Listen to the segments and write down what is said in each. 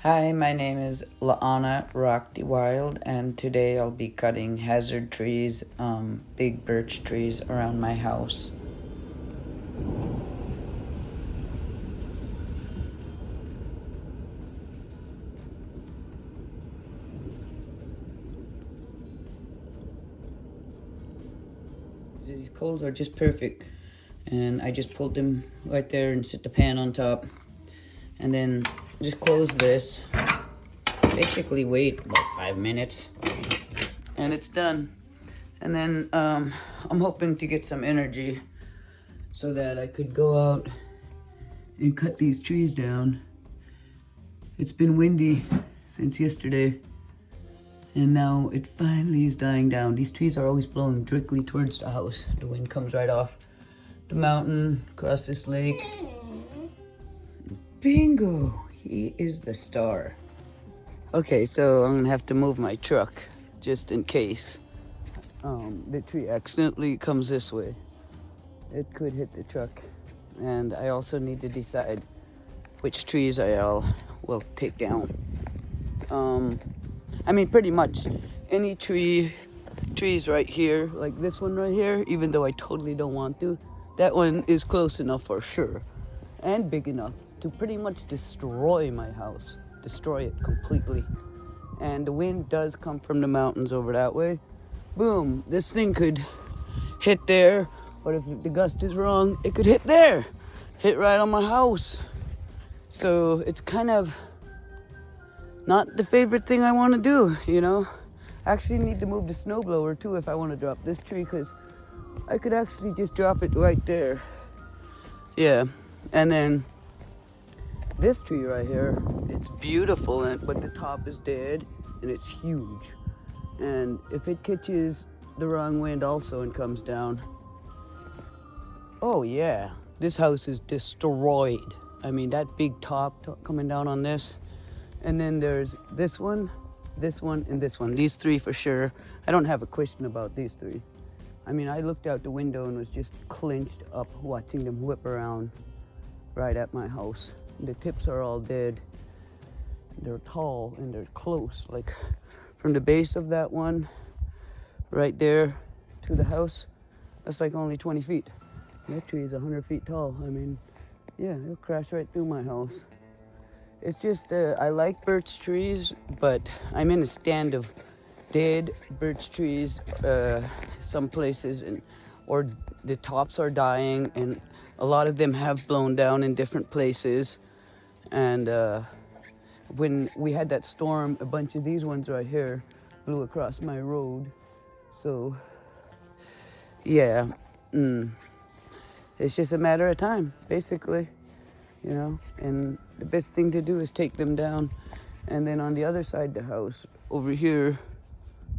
Hi, my name is Laana Rock the Wild, and today I'll be cutting hazard trees, big birch trees around my house. These coals are just perfect, and I just pulled them right there and set the pan on top, and then just close this. Basically, wait about 5 minutes, and it's done. And then I'm hoping to get some energy so that I could go out and cut these trees down. It's been windy since yesterday, and now it finally is dying down. These trees are always blowing directly towards the house. The wind comes right off the mountain, across this lake. Bingo! He is the star. Okay, so I'm gonna have to move my truck just in case the tree accidentally comes this way. It could hit the truck. And I also need to decide which trees I will take down. I mean, pretty much any trees right here, like this one right here, even though I totally don't want to, that one is close enough for sure, and big enough to pretty much destroy my house, destroy it completely. And the wind does come from the mountains over that way. Boom, this thing could hit there, but if the gust is wrong, it could hit there, hit right on my house. So it's kind of not the favorite thing I want to do, you know. I actually need to move the snowblower too if I want to drop this tree, because I could actually just drop it right there. Yeah, and then this tree right here, it's beautiful, but the top is dead and it's huge. And if it catches the wrong wind also and comes down, oh yeah, this house is destroyed. I mean, that big top coming down on this. And then there's this one, and this one. These three for sure. I don't have a question about these three. I mean, I looked out the window and was just clenched up watching them whip around right at my house. The tips are all dead. They're tall and they're close. Like from the base of that one right there to the house, that's like only 20 feet. That tree is 100 feet tall. I mean, yeah, it'll crash right through my house. It's just, I like birch trees, but I'm in a stand of dead birch trees, some places, or the tops are dying, and a lot of them have blown down in different places. And when we had that storm, a bunch of these ones right here blew across my road. So, yeah, it's just a matter of time, basically. You know, and the best thing to do is take them down. And then on the other side of the house, over here,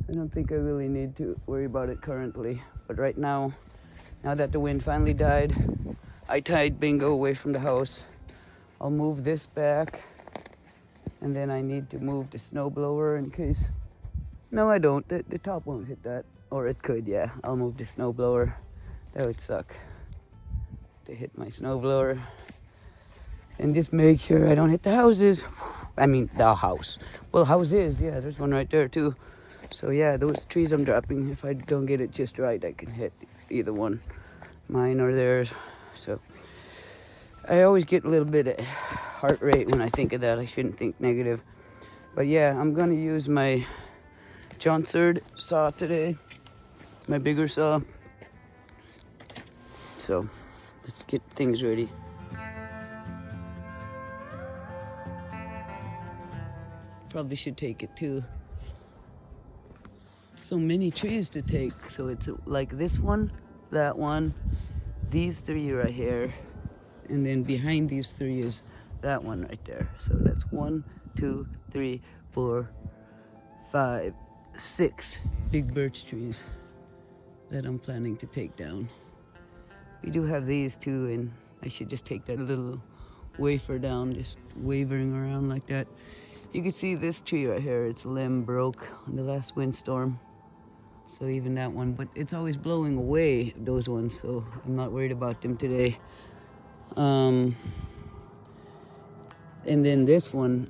I don't think I really need to worry about it currently. But right now that the wind finally died, I tied Bingo away from the house. I'll move this back, and then I need to move the snowblower in case. No, I don't. The top won't hit that. Or it could, yeah. I'll move the snowblower. That would suck to hit my snowblower. And just make sure I don't hit the houses. I mean, the house. Well, houses, yeah, there's one right there too. So yeah, those trees I'm dropping, if I don't get it just right, I can hit either one, mine or theirs. So I always get a little bit of heart rate when I think of that. I shouldn't think negative. But yeah, I'm gonna use my Jonsered saw today, my bigger saw. So let's get things ready. Probably should take it too. So many trees to take. So it's like this one, that one, these three right here, and then behind these three is that one right there. So that's 1, 2, 3, 4, 5, 6 big birch trees that I'm planning to take down. We do have these too, and I should just take that little wafer down, just wavering around like that. You can see this tree right here, its limb broke on the last windstorm. So even that one, but it's always blowing away, those ones, so I'm not worried about them today. And then this one,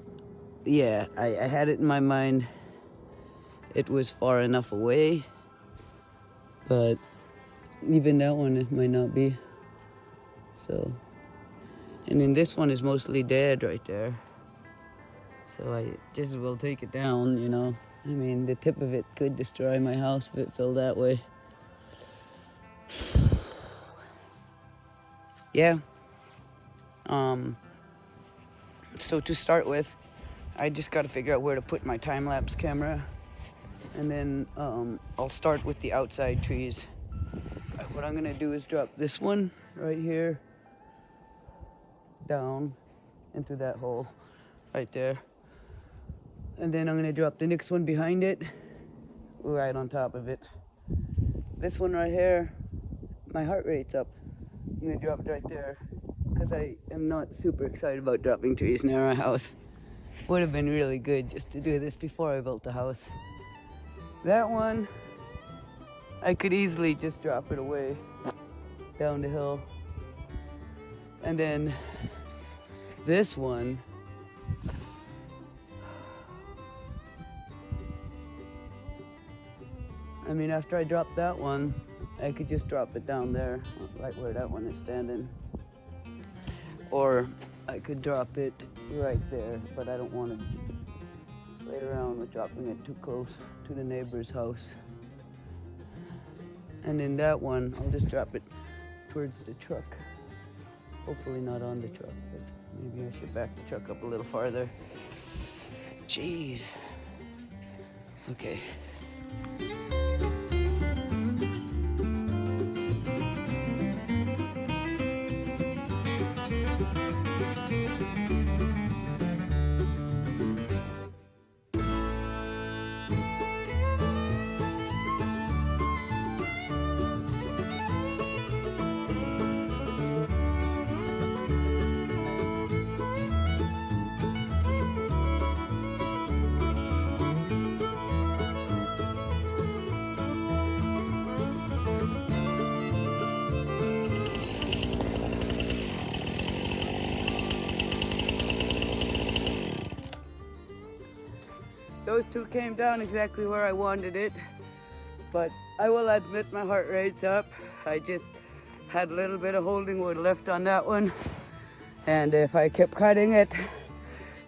yeah, I had it in my mind. It was far enough away, but even that one it might not be. So, and then this one is mostly dead right there. So I just will take it down, you know. I mean, the tip of it could destroy my house if it fell that way. Yeah. So to start with, I just got to figure out where to put my time-lapse camera. And then I'll start with the outside trees. What I'm gonna do is drop this one right here down into that hole right there. And then I'm gonna drop the next one behind it, right on top of it. This one right here, my heart rate's up. I'm gonna drop it right there because I am not super excited about dropping trees near my house. Would have been really good just to do this before I built the house. That one, I could easily just drop it away down the hill. And then this one, I mean, after I drop that one, I could just drop it down there, right where that one is standing. Or I could drop it right there, but I don't want to play around with dropping it too close to the neighbor's house. And then that one, I'll just drop it towards the truck. Hopefully not on the truck, but maybe I should back the truck up a little farther. Jeez. Okay. Those two came down exactly where I wanted it, but I will admit my heart rate's up. I just had a little bit of holding wood left on that one, and if I kept cutting it,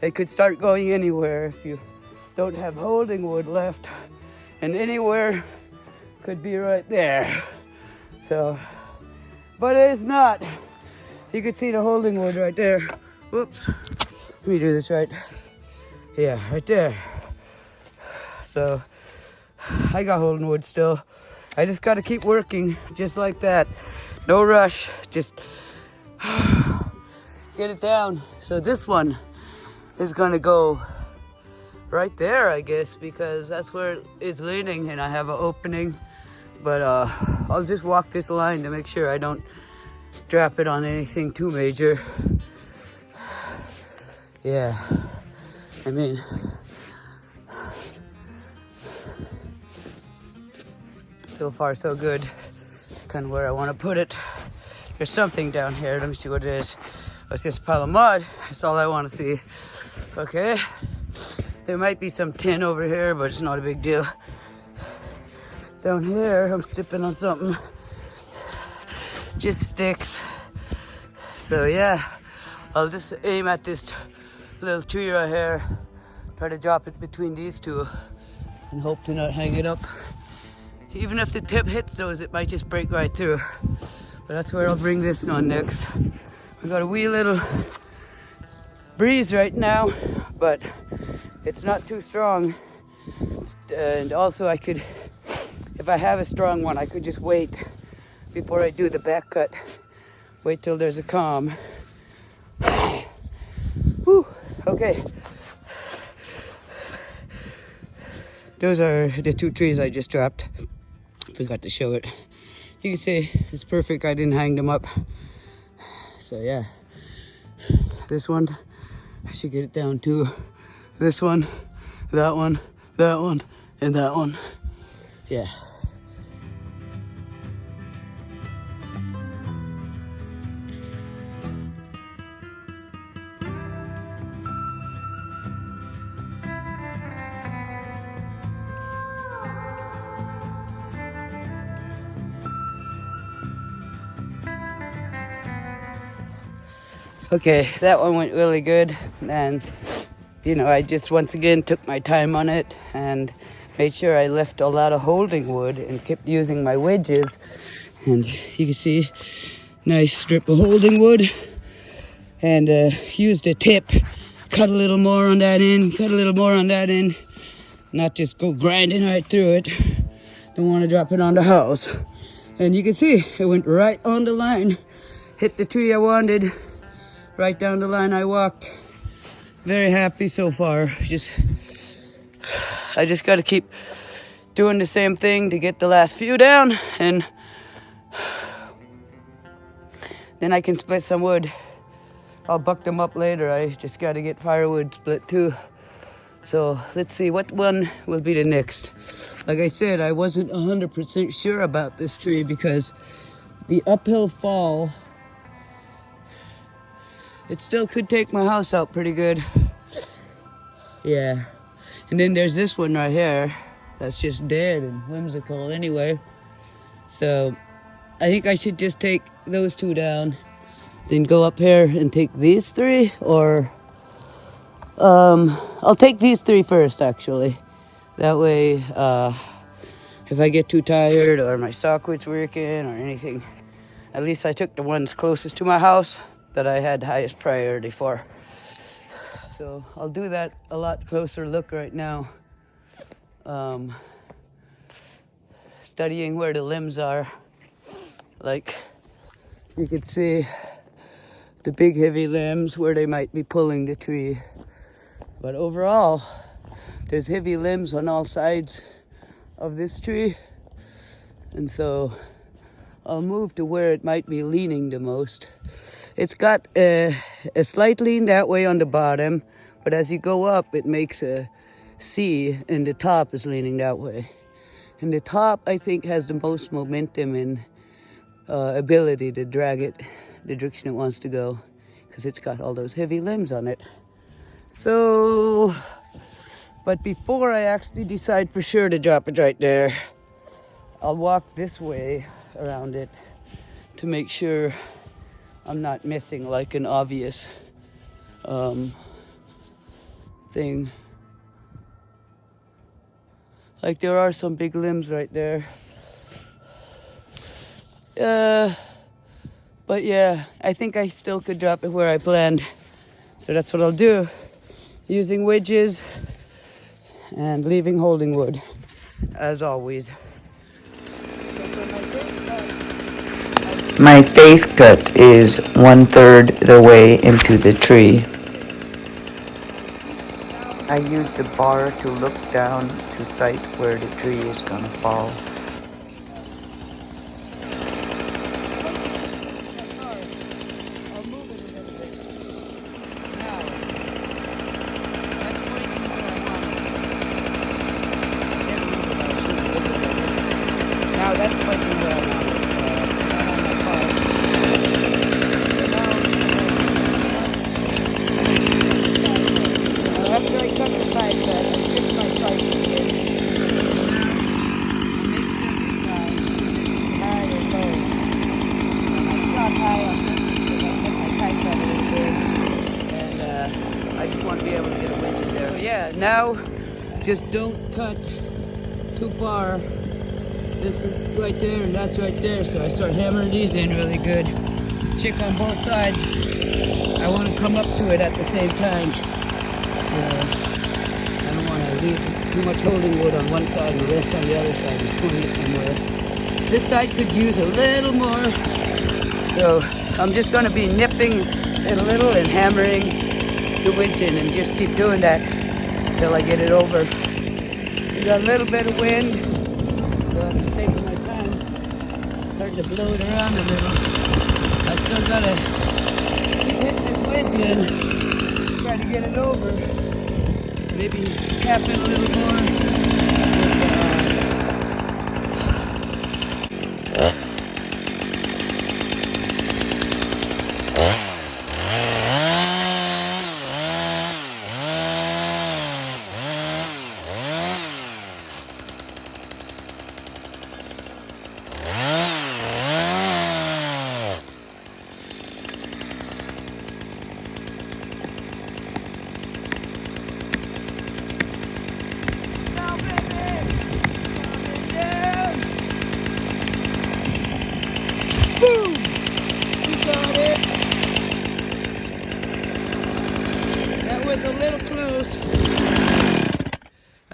it could start going anywhere. If you don't have holding wood left, and anywhere could be right there. So, but it's not. You could see the holding wood right there. Whoops, let me do this right. Yeah, right there. So I got holding wood still. I just got to keep working just like that. No rush, just get it down. So this one is gonna go right there, I guess, because that's where it's leaning and I have an opening. But I'll just walk this line to make sure I don't drop it on anything too major. Yeah, I mean, so far so good. Kind of where I want to put it. There's something down here. Let me see what it is. Oh, it's just a pile of mud. That's all I want to see. Okay. There might be some tin over here, but it's not a big deal. Down here, I'm stepping on something. Just sticks. So yeah, I'll just aim at this little tree right here. Try to drop it between these two and hope to not hang it up. Even if the tip hits those, it might just break right through. But that's where I'll bring this on next. We got a wee little breeze right now, but it's not too strong. And also I could, if I have a strong one, I could just wait before I do the back cut. Wait till there's a calm. Whew, okay. Those are the two trees I just dropped. Forgot to show it. You can see it's perfect. I didn't hang them up. So yeah, this one, I should get it down to this one, that one, that one, and that one. Yeah. Okay, that one went really good, and you know, I just once again took my time on it and made sure I left a lot of holding wood and kept using my wedges. And you can see, nice strip of holding wood, and used a tip, cut a little more on that end, cut a little more on that end, not just go grinding right through it. Don't want to drop it on the house. And you can see it went right on the line, hit the tree I wanted, right down the line I walked. Very happy so far. I just got to keep doing the same thing to get the last few down, and then I can split some wood. I'll buck them up later. I just got to get firewood split too. So let's see what one will be the next. Like I said, I wasn't 100% sure about this tree because the uphill fall, it still could take my house out pretty good. Yeah. And then there's this one right here that's just dead and whimsical anyway. So I think I should just take those two down, then go up here and take these three, or I'll take these three first actually. That way, if I get too tired or my saw quits working or anything, at least I took the ones closest to my house that I had highest priority for. So I'll do that a lot closer look right now. Studying where the limbs are. Like, you can see the big heavy limbs where they might be pulling the tree. But overall, there's heavy limbs on all sides of this tree. And so I'll move to where it might be leaning the most. It's got a slight lean that way on the bottom, but as you go up, it makes a C, and the top is leaning that way. And the top, I think, has the most momentum and ability to drag it the direction it wants to go, because it's got all those heavy limbs on it. So, but before I actually decide for sure to drop it right there, I'll walk this way around it to make sure I'm not missing like an obvious thing. Like there are some big limbs right there. But yeah, I think I still could drop it where I planned. So that's what I'll do. Using wedges and leaving holding wood, as always. My face cut is 1/3 the way into the tree. I used a bar to look down to sight where the tree is gonna fall. Now, just don't cut too far. This is right there and that's right there. So I start hammering these in really good. Check on both sides. I want to come up to it at the same time. I don't want to leave too much holding wood on one side and the rest on the other side and swing it somewhere. This side could use a little more. So I'm just going to be nipping it a little and hammering the winch in and just keep doing that until I get it over. We got a little bit of wind, so I'm taking my time, starting to blow it around a little. I still gotta keep hitting this wedge in, trying to get it over. Maybe tap it a little more.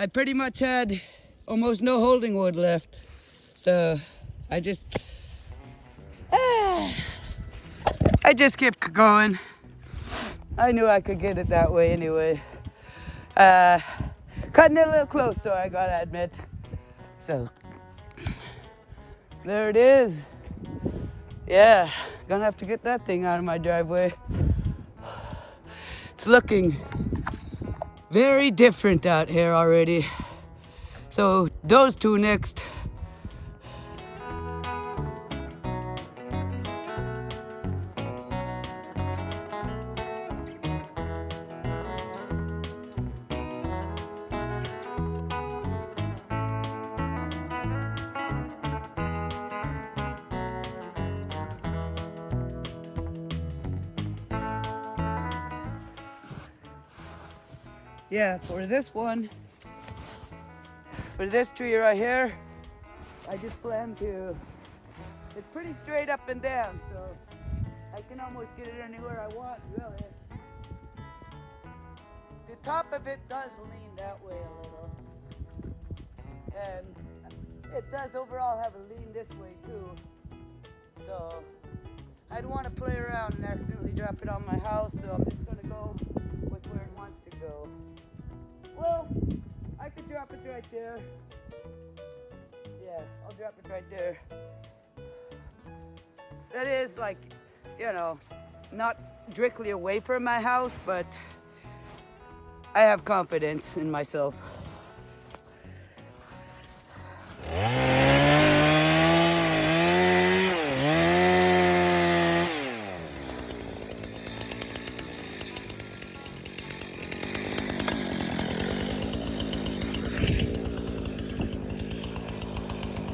I pretty much had almost no holding wood left. So I just kept going. I knew I could get it that way anyway. Cutting it a little close, so I gotta admit. So there it is. Yeah, gonna have to get that thing out of my driveway. It's looking very different out here already. So those two next. Yeah, for this one, for this tree right here, I just plan to, it's pretty straight up and down, so I can almost get it anywhere I want, really. The top of it does lean that way a little, and it does overall have a lean this way too, so I don't want to play around and accidentally drop it on my house, so I'm just going to go with where it wants to go. Well, I could drop it right there. Yeah, I'll drop it right there. That is like, you know, not directly away from my house, but I have confidence in myself.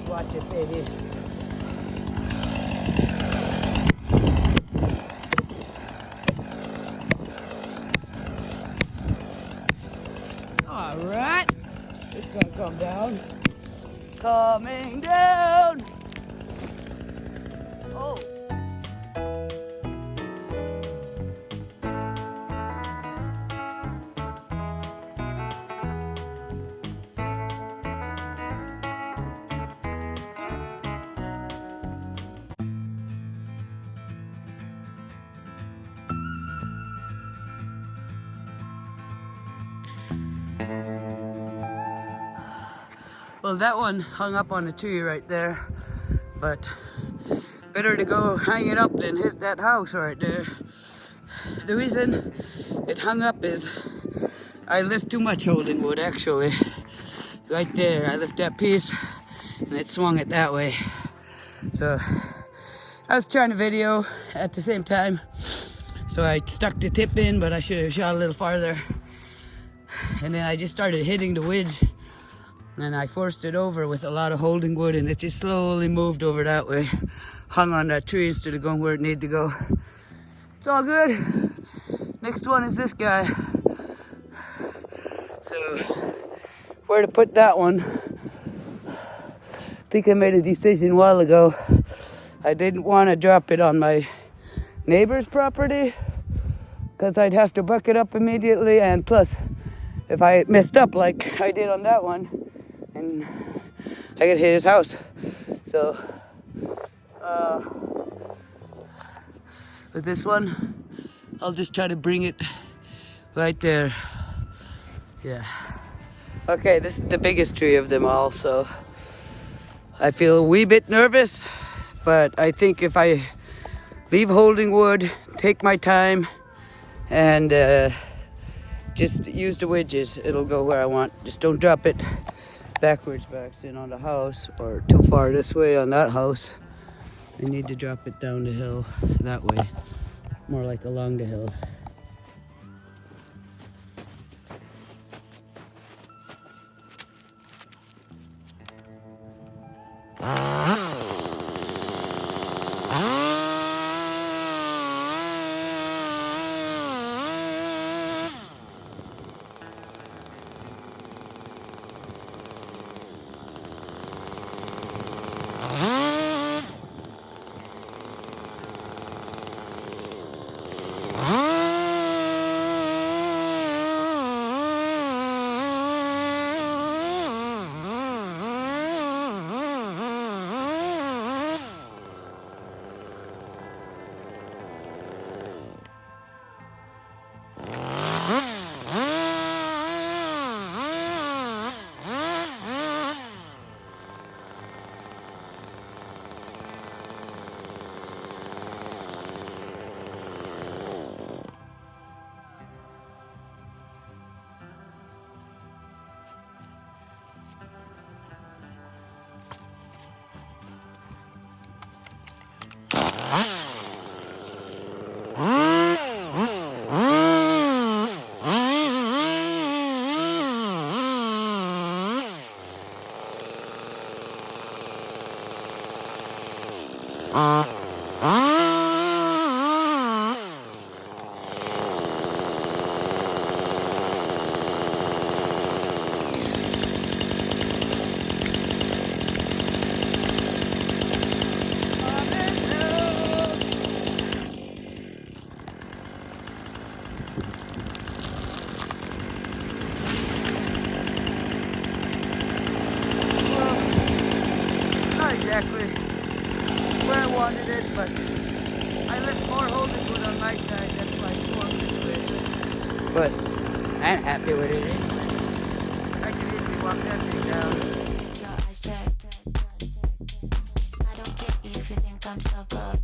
Watch it, baby. All right, it's gonna come down. Coming down. Oh. Well, that one hung up on a tree right there, but better to go hang it up than hit that house right there. The reason it hung up is I left too much holding wood, actually. Right there, I left that piece and it swung it that way. So I was trying to video at the same time, so I stuck the tip in, but I should have shot a little farther. And then I just started hitting the wedge, and I forced it over with a lot of holding wood, and it just slowly moved over that way. Hung on that tree instead of going where it needed to go. It's all good. Next one is this guy. So, where to put that one? I think I made a decision a while ago. I didn't want to drop it on my neighbor's property because I'd have to buck it up immediately, and plus, if I messed up like I did on that one, and I could hit his house. So, with this one, I'll just try to bring it right there. Yeah. Okay, this is the biggest tree of them all, so I feel a wee bit nervous, but I think if I leave holding wood, take my time, and just use the wedges, it'll go where I want. Just don't drop it backwards back in on the house or too far this way on that house. I need to drop it down the hill that way, more like along the hill. Not exactly where I wanted it, but I left more holding wood on my side, that's why I swung this way. But I'm happy with it anyway. I can easily walk that thing down. Your eyes checked. I don't care if you think I'm so good.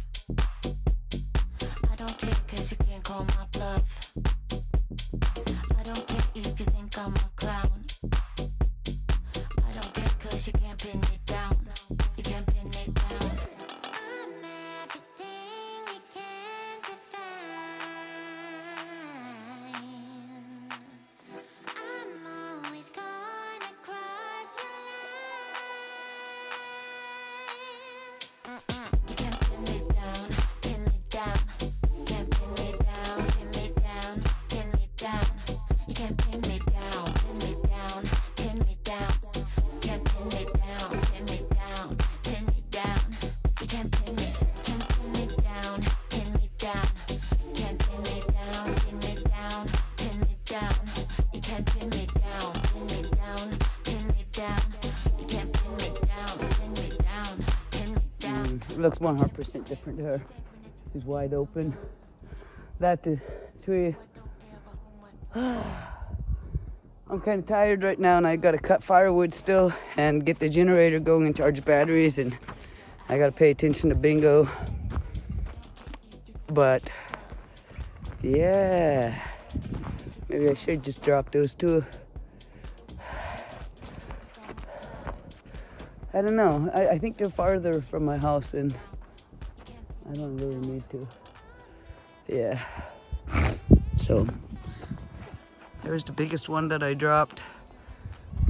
I don't care cause you can't call my bluff. I don't care if you think I'm a clown. I don't care cause you can't pin it down. You can't pin it down. I'm everything you can't define. I'm always gonna cross your line. You can't pin me down, pin me down. Can't pin me down, pin me down, pin me down. You can't pin me down, pin me down, pin me down. Can't pin me down, pin me down, pin me down. You can't pin me down, pin me down. Can't pin me down, pin me down, pin me down. You can't pin me down, pin me down, pin me down. You can't pin me down, pin me down, pin me down. It looks 100% different to her. She's wide open. That the tree. I'm kind of tired right now, and I gotta cut firewood still and get the generator going and charge batteries, and I gotta pay attention to Bingo. But yeah, maybe I should just drop those two. I don't know. I think they're farther from my house, and I don't really need to. Yeah. So there's the biggest one that I dropped.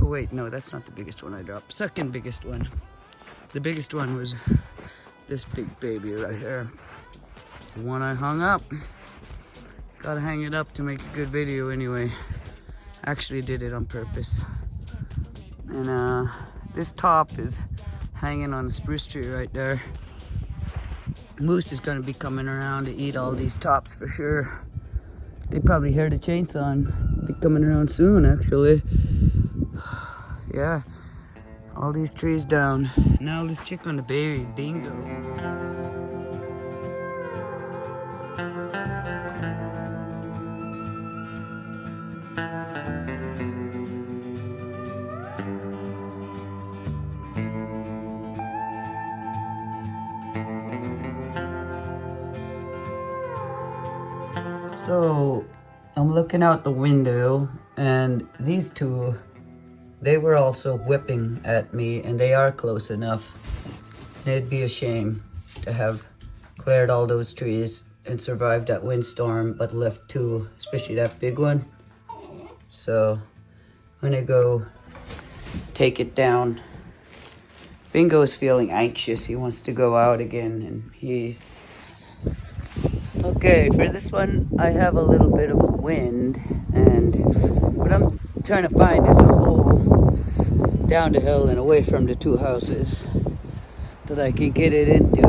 Oh wait, no, that's not the biggest one I dropped. Second biggest one. The biggest one was this big baby right here. The one I hung up. Gotta hang it up to make a good video anyway. Actually did it on purpose. And this top is hanging on a spruce tree right there. Moose is gonna be coming around to eat all these tops for sure. They probably heard the chainsaw and be coming around soon, actually. Yeah, all these trees down. Now let's check on the baby, Bingo. So I'm looking out the window, and these two, they were also whipping at me, and they are close enough. It'd be a shame to have cleared all those trees and survived that windstorm, but left two, especially that big one. So I'm gonna go take it down. Bingo is feeling anxious. He wants to go out again, and he's okay. For this one, I have a little bit of a wind, and what I'm trying to find is a hole down the hill and away from the two houses that I can get it into.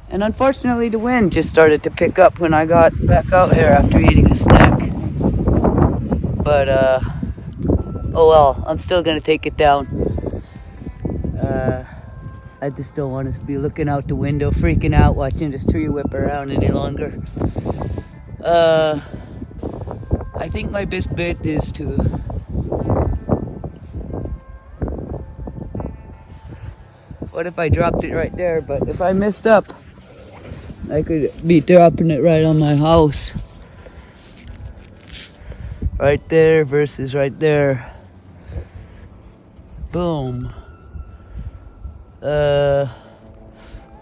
And unfortunately, the wind just started to pick up when I got back out here after eating a snack. But oh well, I'm still gonna take it down. I just don't want to be looking out the window, freaking out, watching this tree whip around any longer. I think my best bet is to what if I dropped it right there? But if I messed up, I could be dropping it right on my house. Right there versus right there. Boom.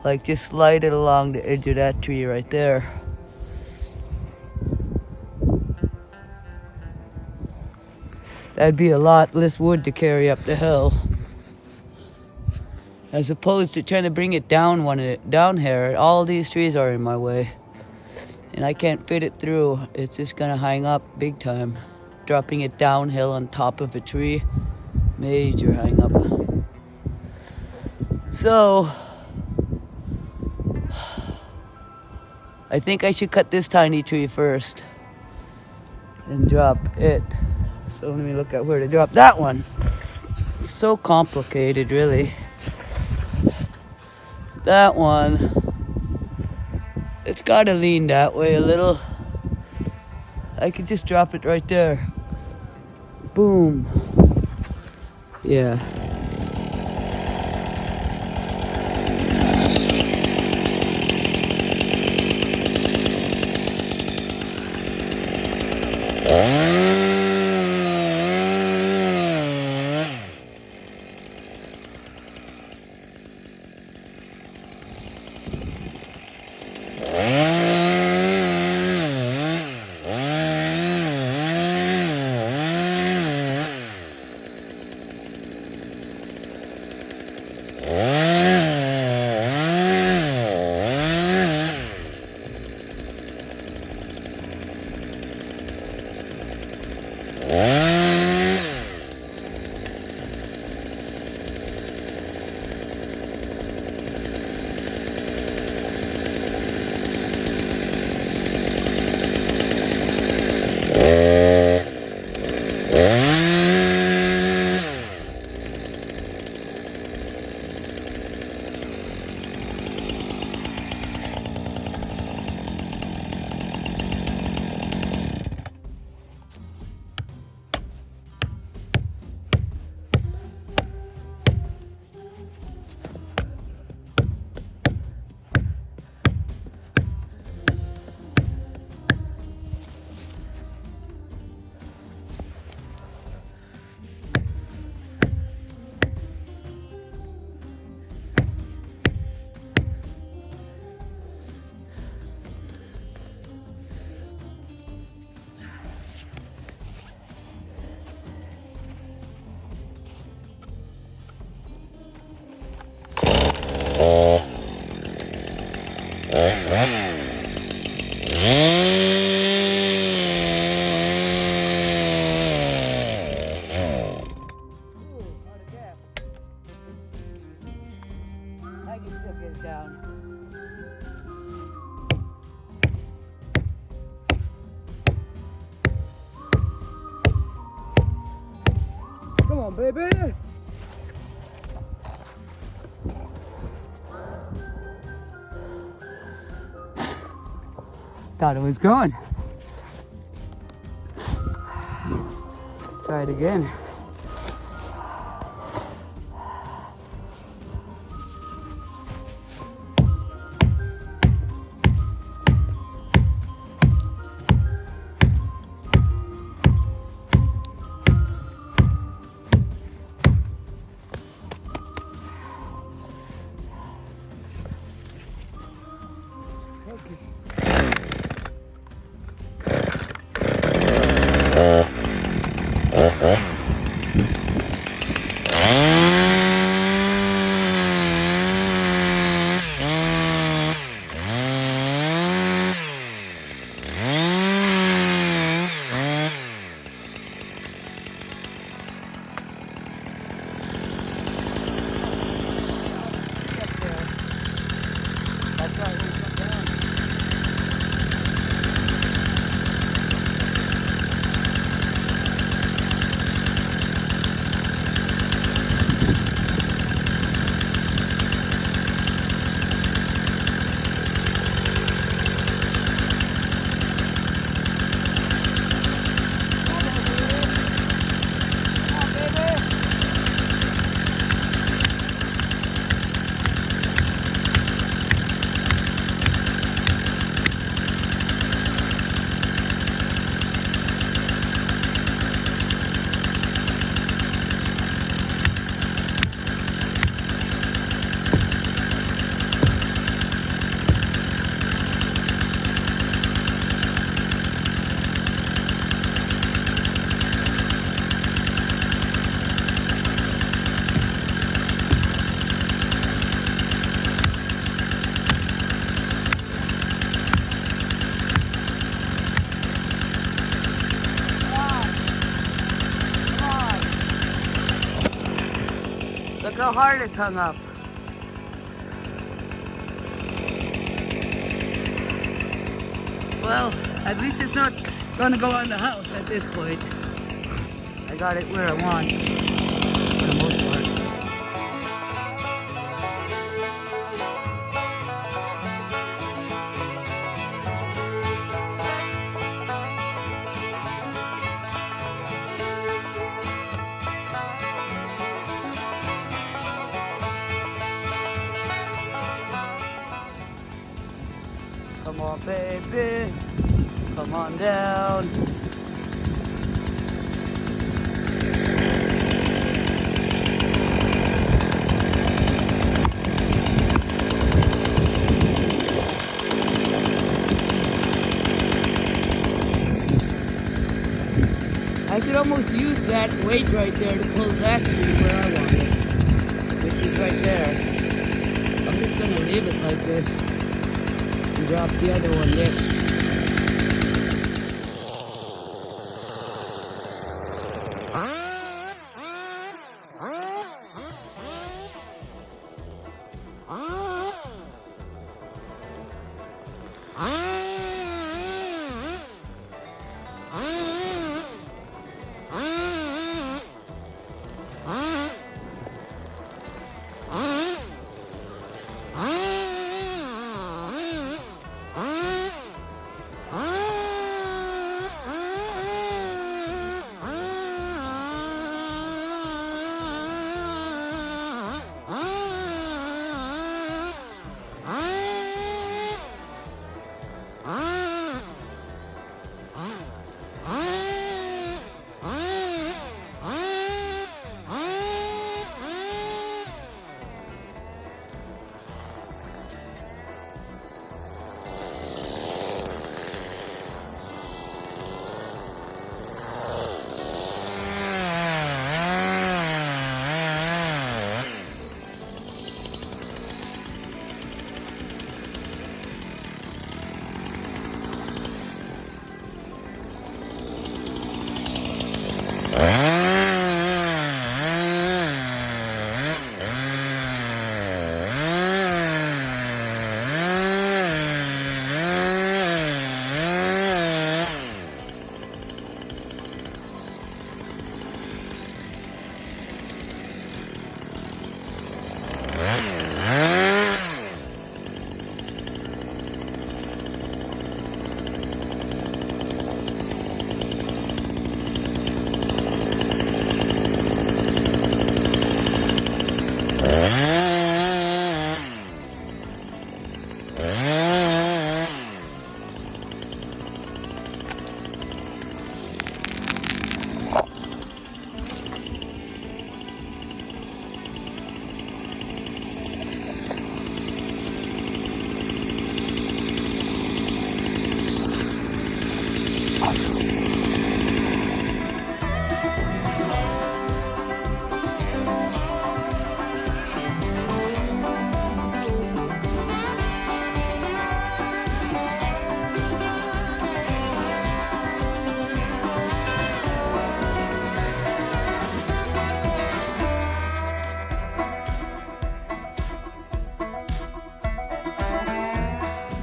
Like just slide it along the edge of that tree right there. That'd be a lot less wood to carry up the hill. As opposed to trying to bring it down down here. All these trees are in my way. And I can't fit it through. It's just gonna hang up big time. Dropping it downhill on top of a tree. Major hang up. So I think I should cut this tiny tree first and drop it. So let me look at where to drop that one. So complicated, really. That one, it's gotta lean that way a little. I could just drop it right there. Boom. Yeah. I can still get it down. Come on, baby. Thought it was going. Try it again. how hard it's hung up. Well, at least it's not gonna go on the house at this point. I got it where I want, for the most part. Come on, baby. Come on down. I could almost use that weight right there to pull that tree where I want it, which is right there. I'm just gonna leave it like this and drop the other one next.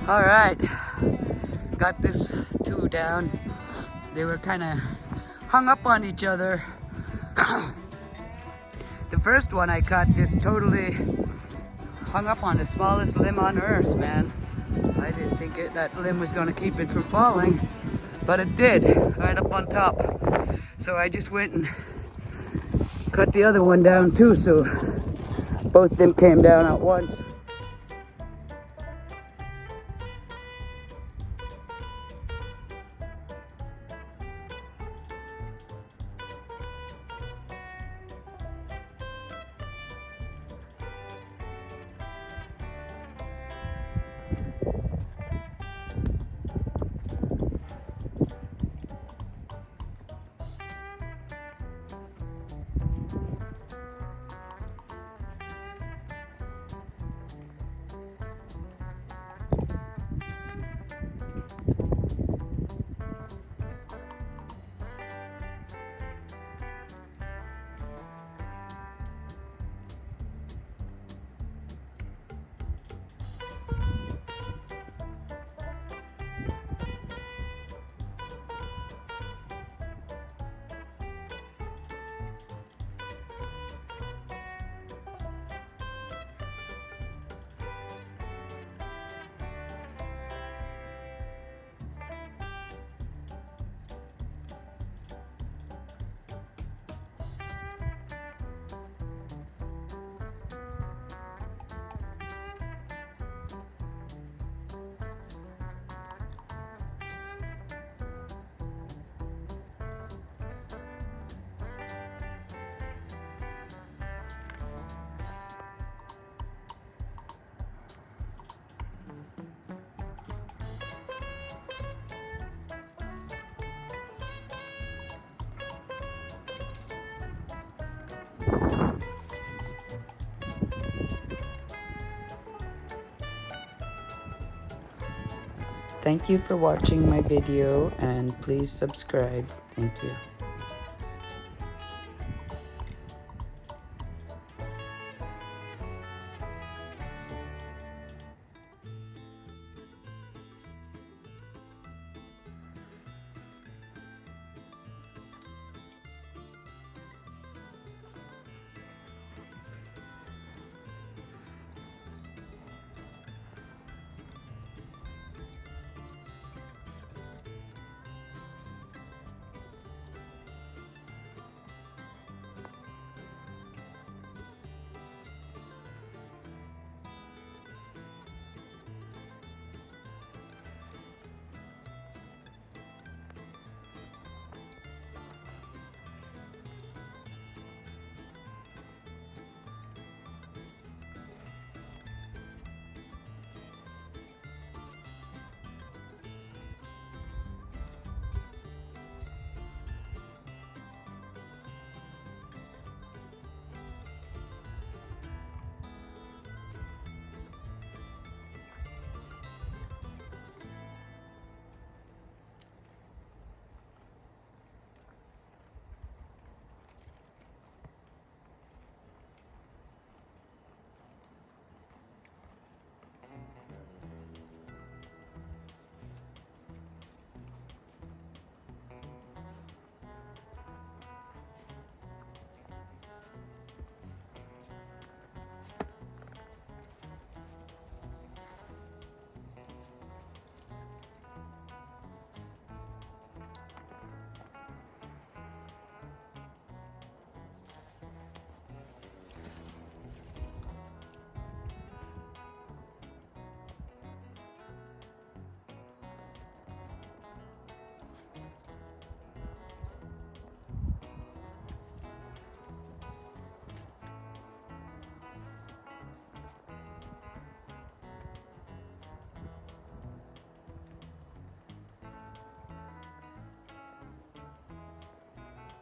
All right, got this two down. They were kind of hung up on each other. The first one I cut just totally hung up on the smallest limb on earth, man. I didn't think that limb was gonna keep it from falling, but it did, right up on top. So I just went and cut the other one down too, so both of them came down at once. Thank you for watching my video and please subscribe. Thank you.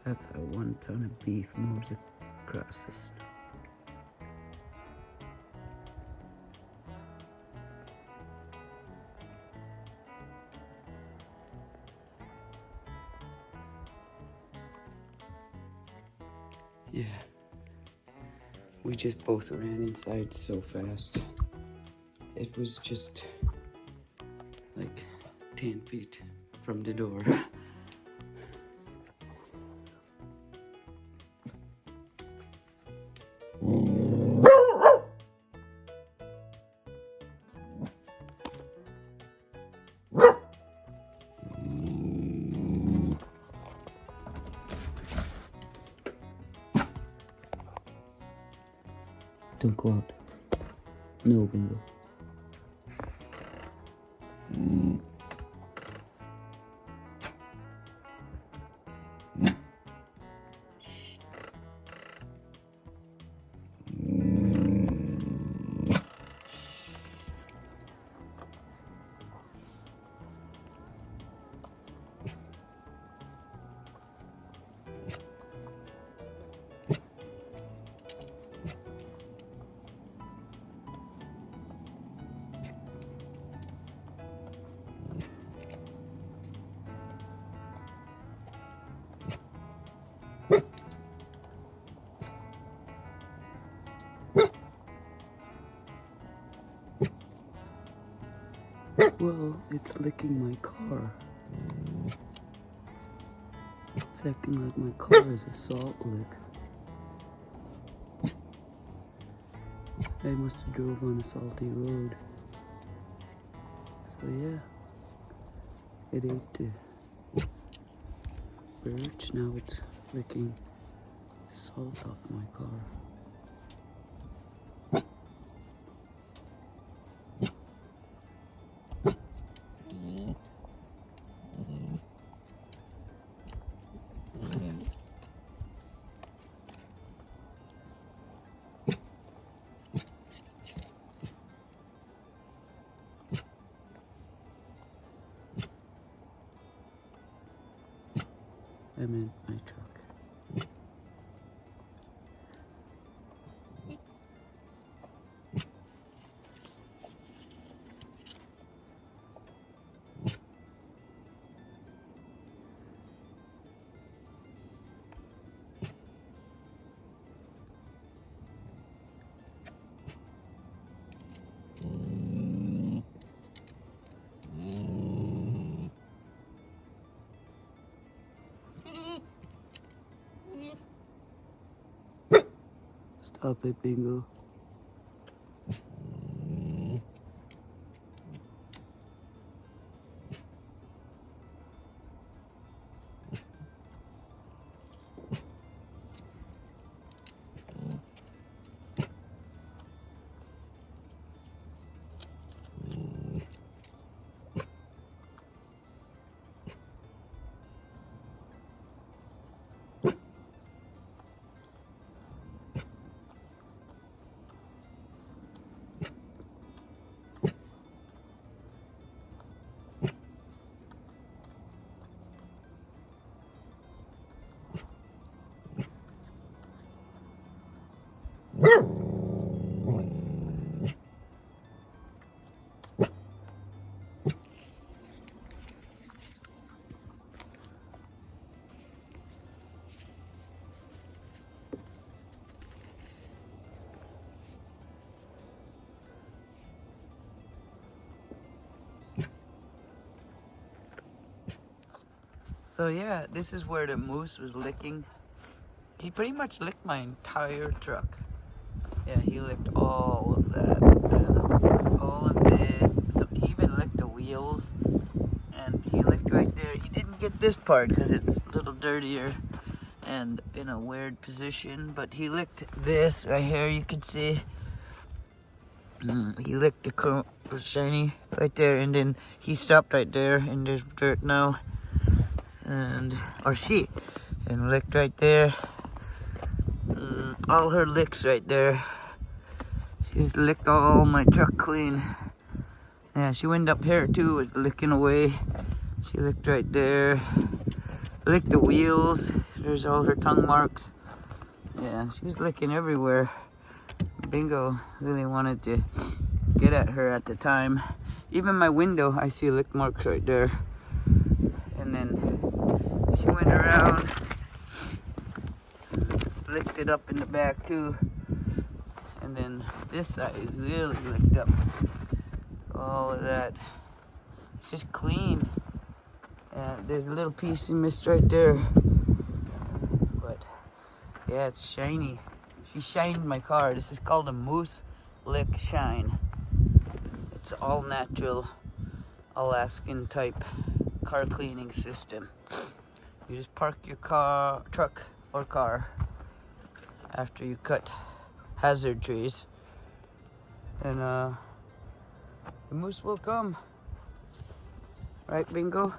That's how 1 ton of beef moves across the snow. Yeah. We just both ran inside so fast. It was just like 10 feet from the door. Don't go out. No, Bingo. Well, it's licking my car. It's acting like my car is a salt lick. I must have drove on a salty road. So yeah, it ate the birch. Now it's licking salt off my car. I meant my truck. Stop it, Bingo. So yeah, this is where the moose was licking. He pretty much licked my entire truck. Yeah, he licked all of that, and all of this. So he even licked the wheels, and he licked right there. He didn't get this part because it's a little dirtier and in a weird position, but he licked this right here, you can see. He licked the shiny right there, and then he stopped right there, and there's dirt now. Or she, and licked right there. All her licks right there. She's licked all my truck clean. Yeah, she went up here too, was licking away. She licked right there. Licked the wheels. There's all her tongue marks. Yeah, she was licking everywhere. Bingo really wanted to get at her at the time. Even my window, I see lick marks right there. And then she went around, licked it up in the back too. And then this side is really licked up. All of that. It's just clean. There's a little piece you missed right there. But yeah, it's shiny. She shined my car. This is called a moose lick shine. It's all natural Alaskan type car cleaning system. You just park your truck or car after you cut hazard trees, and the moose will come. Right, Bingo?